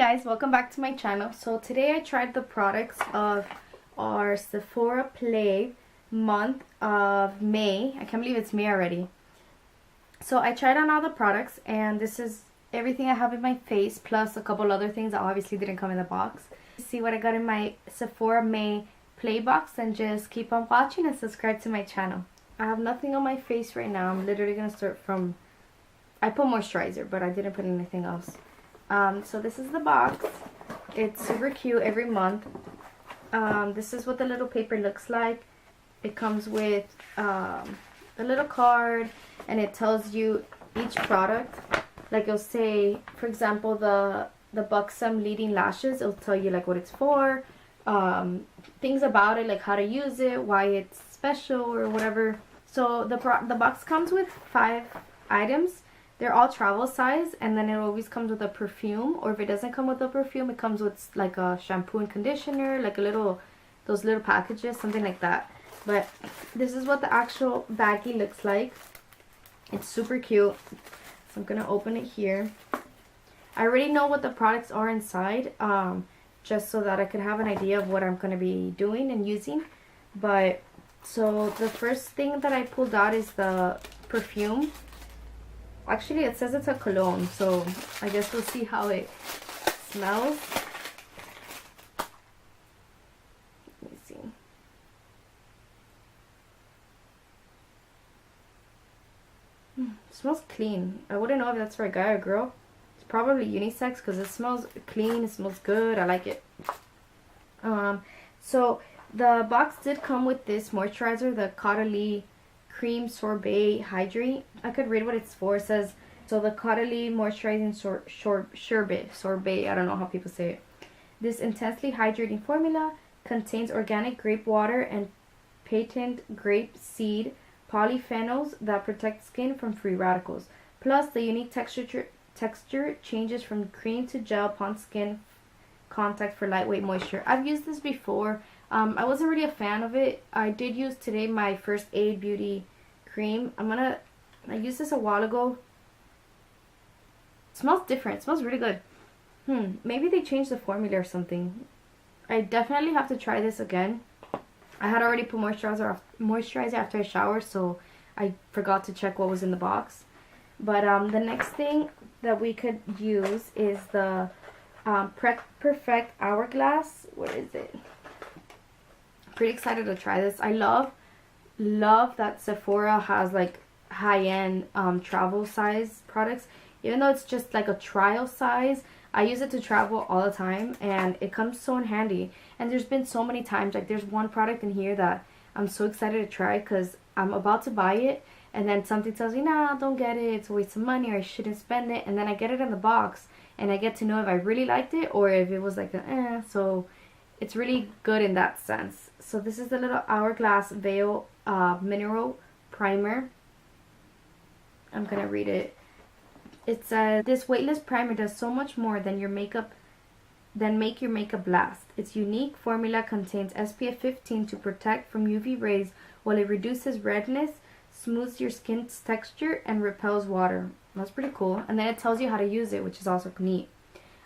guys, welcome back to my channel. So today I tried the products of our Sephora Play month of May. I can't believe it's May already. So I tried on all the products, and this is everything I have in my face plus a couple other things that obviously didn't come in the box. See what I got in my Sephora May Play Box, and just keep on watching and subscribe to my channel. I have nothing on my face right now. I'm literally gonna start from, I put moisturizer, but I didn't put anything else. So this is the box. It's super cute every month. This is what the little paper looks like. It comes with a little card, and it tells you each product. Like it'll say, for example, the Buxom Leading Lashes. It'll tell you like what it's for, things about it, like how to use it, why it's special or whatever. So the box comes with 5 items. They're all travel size, and then it always comes with a perfume, or if it doesn't come with a perfume, it comes with like a shampoo and conditioner, like those little packages, something like that. But this is what the actual baggie looks like. It's super cute. So I'm gonna open it here. I already know what the products are inside, just so that I could have an idea of what I'm gonna be doing and using. But so the first thing that I pulled out is the perfume. Actually, it says it's a cologne, so I guess we'll see how it smells. Let me see. It smells clean. I wouldn't know if that's for a guy or girl. It's probably unisex because it smells clean. It smells good. I like it. So the box did come with this moisturizer, the Caudalie Cream Sorbet Hydrate. I could read what it's for. It says, so the Caudalie Moisturizing Sorbet, I don't know how people say it. This intensely hydrating formula contains organic grape water and patent grape seed polyphenols that protect skin from free radicals. Plus, the unique texture changes from cream to gel upon skin contact for lightweight moisture. I've used this before. I wasn't really a fan of it. I did use today my First Aid Beauty cream. I used this a while ago. It smells different. It smells really good. Maybe they changed the formula or something. I definitely have to try this again. I had already put moisturizer after I showered, so I forgot to check what was in the box. But the next thing that we could use is the Perfect Hourglass. What is it? Pretty excited to try this. I love that Sephora has like high-end travel size products. Even though it's just like a trial size, I use it to travel all the time, and it comes so in handy. And there's been so many times, like there's one product in here that I'm so excited to try because I'm about to buy it, and then something tells me, nah, don't get it, it's a waste of money, or I shouldn't spend it. And then I get it in the box, and I get to know if I really liked it or if it was like so it's really good in that sense. So this is the little Hourglass Veil Mineral Primer. I'm gonna read it. It says, this weightless primer does so much more than make your makeup last. Its unique formula contains SPF 15 to protect from UV rays, while it reduces redness, smooths your skin's texture, and repels water. That's pretty cool. And then it tells you how to use it, which is also neat.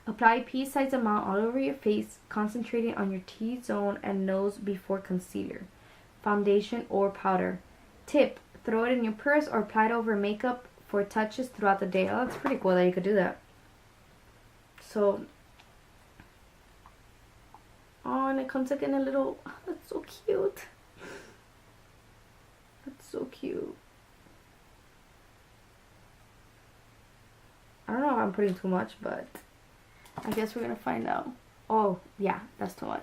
Apply a pea-sized amount all over your face, concentrating on your T-zone and nose before concealer, foundation, or powder. Tip, throw it in your purse or apply it over makeup for touches throughout the day. Oh, that's pretty cool that you could do that. So, oh, and it comes like in a little, oh, that's so cute. That's so cute. I don't know if I'm putting too much, but I guess we're gonna find out. Oh, yeah, that's too much.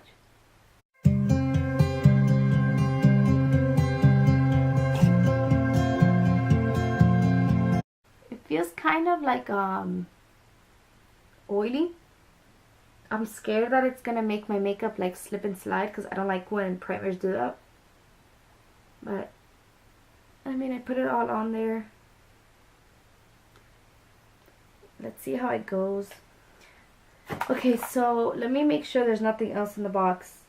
It feels kind of like oily. I'm scared that it's gonna make my makeup like slip and slide because I don't like when primers do that. But I mean, I put it all on there. Let's see how it goes. Okay, so let me make sure there's nothing else in the box.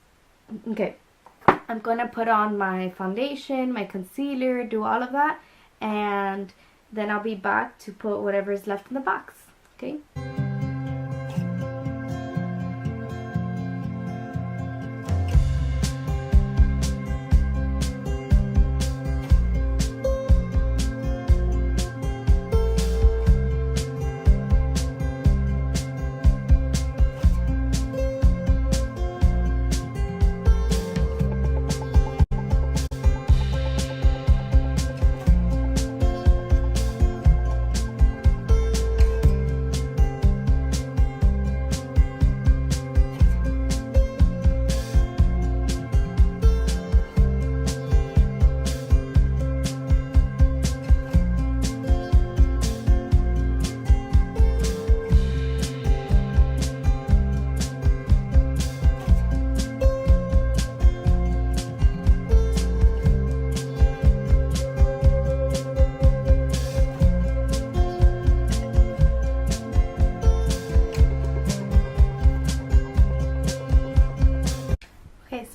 Okay, I'm gonna put on my foundation, my concealer, do all of that, and then I'll be back to put whatever is left in the box. Okay.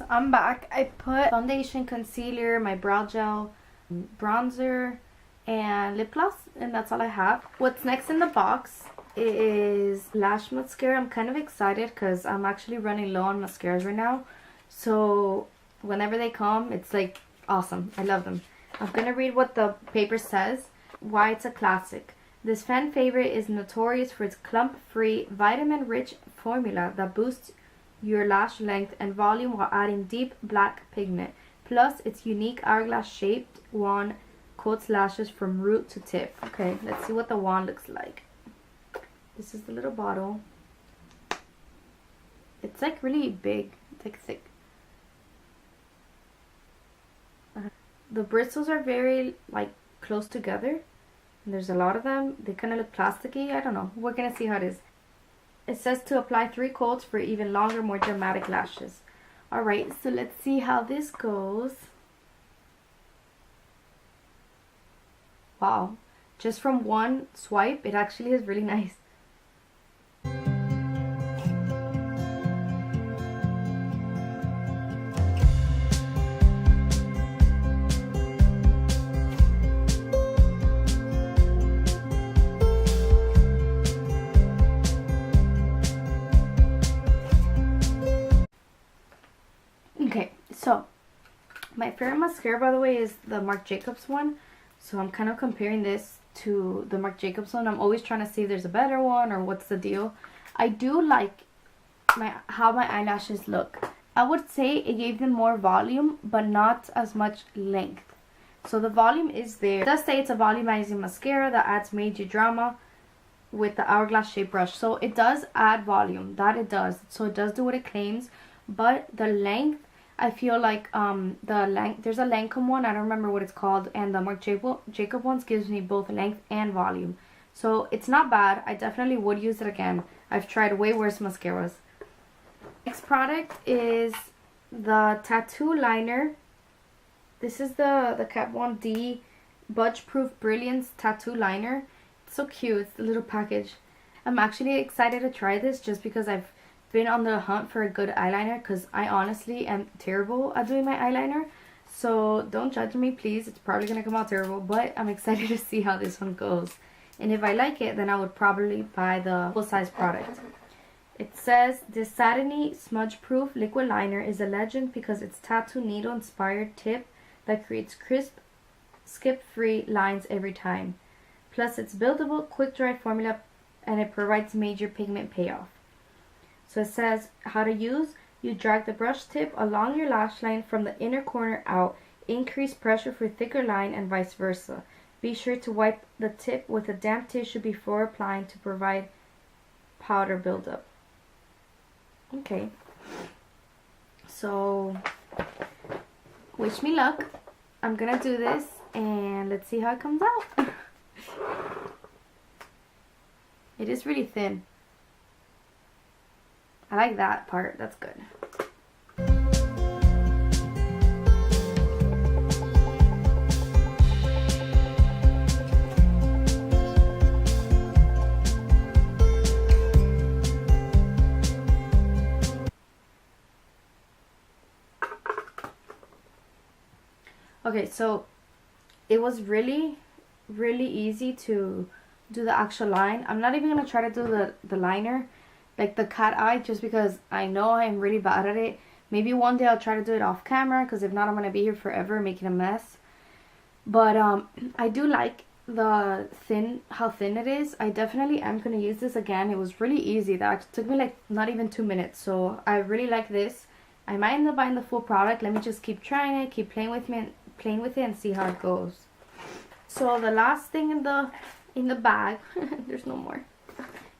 I'm back. I put foundation, concealer, my brow gel, bronzer, and lip gloss, and that's all I have. What's next in the box is lash mascara. I'm kind of excited because I'm actually running low on mascaras right now. So whenever they come, it's like awesome. I love them. I'm gonna read what the paper says. Why it's a classic. This fan favorite is notorious for its clump-free, vitamin-rich formula that boosts your lash length and volume while adding deep black pigment. Plus, its unique hourglass-shaped wand coats lashes from root to tip. Okay, let's see what the wand looks like. This is the little bottle. It's like really big, it's like thick. The bristles are very like close together. And there's a lot of them. They kind of look plasticky. I don't know. We're gonna see how it is. It says to apply 3 coats for even longer, more dramatic lashes. Alright, so let's see how this goes. Wow. Just from one swipe, it actually is really nice. Okay, so my favorite mascara, by the way, is the Marc Jacobs one. So I'm kind of comparing this to the Marc Jacobs one. I'm always trying to see if there's a better one or what's the deal. I do like how my eyelashes look. I would say it gave them more volume, but not as much length. So the volume is there. It does say it's a volumizing mascara that adds major drama with the hourglass shaped brush. So it does add volume. That it does. So it does do what it claims. But the length, I feel like there's a Lancome one, I don't remember what it's called, and the Marc Jacob ones gives me both length and volume. So it's not bad. I definitely would use it again. I've tried way worse mascaras. Next product is the tattoo liner. This is the Kat Von D Budge Proof Brilliance tattoo liner. It's so cute. It's the little package. I'm actually excited to try this just because I've been on the hunt for a good eyeliner, because I honestly am terrible at doing my eyeliner. So don't judge me, please. It's probably gonna come out terrible, but I'm excited to see how this one goes. And if I like it, then I would probably buy the full-size product. It says this satiny smudge proof liquid liner is a legend because its tattoo needle inspired tip that creates crisp, skip free lines every time. Plus it's buildable, quick dry formula, and it provides major pigment payoff. So it says how to use. You drag the brush tip along your lash line from the inner corner out. Increase pressure for thicker line and vice versa. Be sure to wipe the tip with a damp tissue before applying to provide powder buildup. Okay. So wish me luck. I'm gonna do this and let's see how it comes out. It is really thin. I like that part. That's good. Okay, so it was really easy to do the actual line. I'm not even going to try to do the liner, like the cat eye, just because I know I'm really bad at it. Maybe one day I'll try to do it off camera, because if not, I'm going to be here forever making a mess. But I do like how thin it is. I definitely am going to use this again. It was really easy. That took me like not even 2 minutes. So I really like this. I might end up buying the full product. Let me just keep trying it, keep playing with it and see how it goes. So the last thing in the bag, there's no more,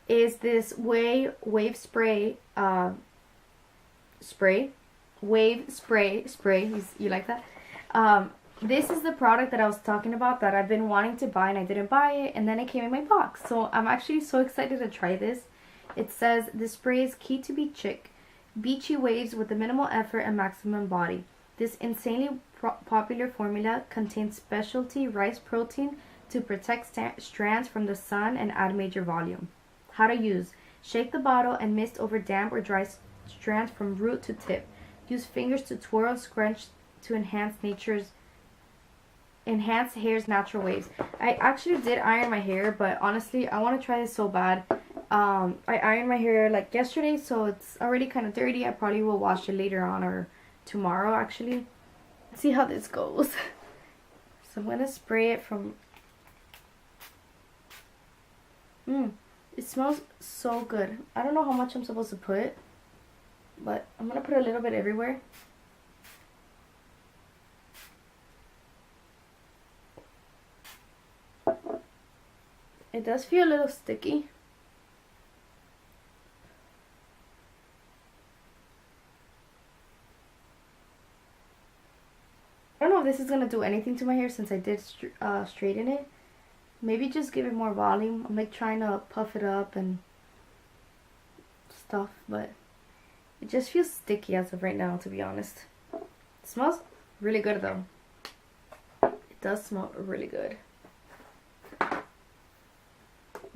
is this wave spray spray. You like that? This is the product that I was talking about that I've been wanting to buy and I didn't buy it, and then it came in my box. So I'm actually so excited to try this. It says the spray is key to be chic. Beachy waves with a minimal effort and maximum body. This insanely popular formula contains specialty rice protein to protect strands from the sun and add major volume. How to use. Shake the bottle and mist over damp or dry strands from root to tip. Use fingers to twirl, scrunch to enhance hair's natural waves. I actually did iron my hair, but honestly, I want to try this so bad. I ironed my hair like yesterday, so it's already kind of dirty. I probably will wash it later on or tomorrow actually. Let's see how this goes. So I'm going to spray it from... It smells so good. I don't know how much I'm supposed to put, but I'm going to put a little bit everywhere. It does feel a little sticky. I don't know if this is going to do anything to my hair since I did straighten it. Maybe just give it more volume. I'm like trying to puff it up and stuff, but it just feels sticky as of right now, to be honest. It smells really good though. It does smell really good.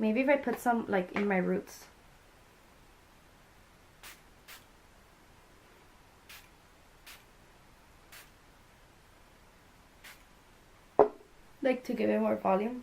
Maybe if I put some like in my roots. Like to give it more volume.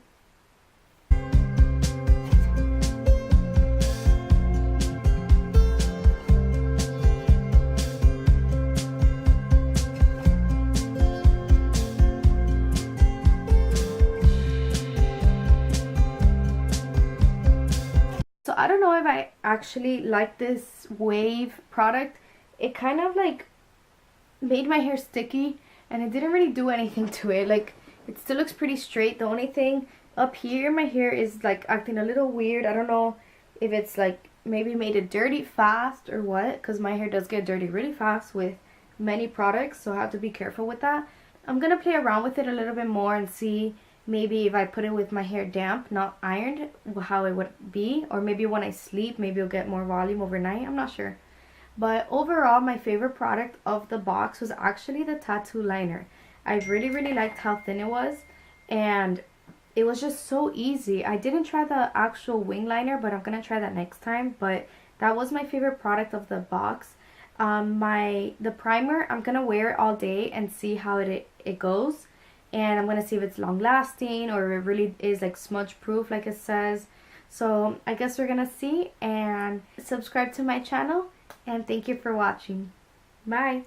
So I don't know if I actually like this wave product. It kind of like made my hair sticky and it didn't really do anything to it. Like it still looks pretty straight. The only thing up here, my hair is like acting a little weird. I don't know if it's like maybe made it dirty fast or what, because my hair does get dirty really fast with many products, so I have to be careful with that. I'm gonna play around with it a little bit more and see maybe if I put it with my hair damp, not ironed, how it would be. Or maybe when I sleep, maybe it'll get more volume overnight. I'm not sure. But overall, my favorite product of the box was actually the tattoo liner. I really liked how thin it was. And it was just so easy. I didn't try the actual wing liner, but I'm going to try that next time. But that was my favorite product of the box. The primer, I'm going to wear it all day and see how it goes. And I'm going to see if it's long lasting or if it really is like smudge proof like it says. So I guess we're going to see, and subscribe to my channel, and thank you for watching. Bye.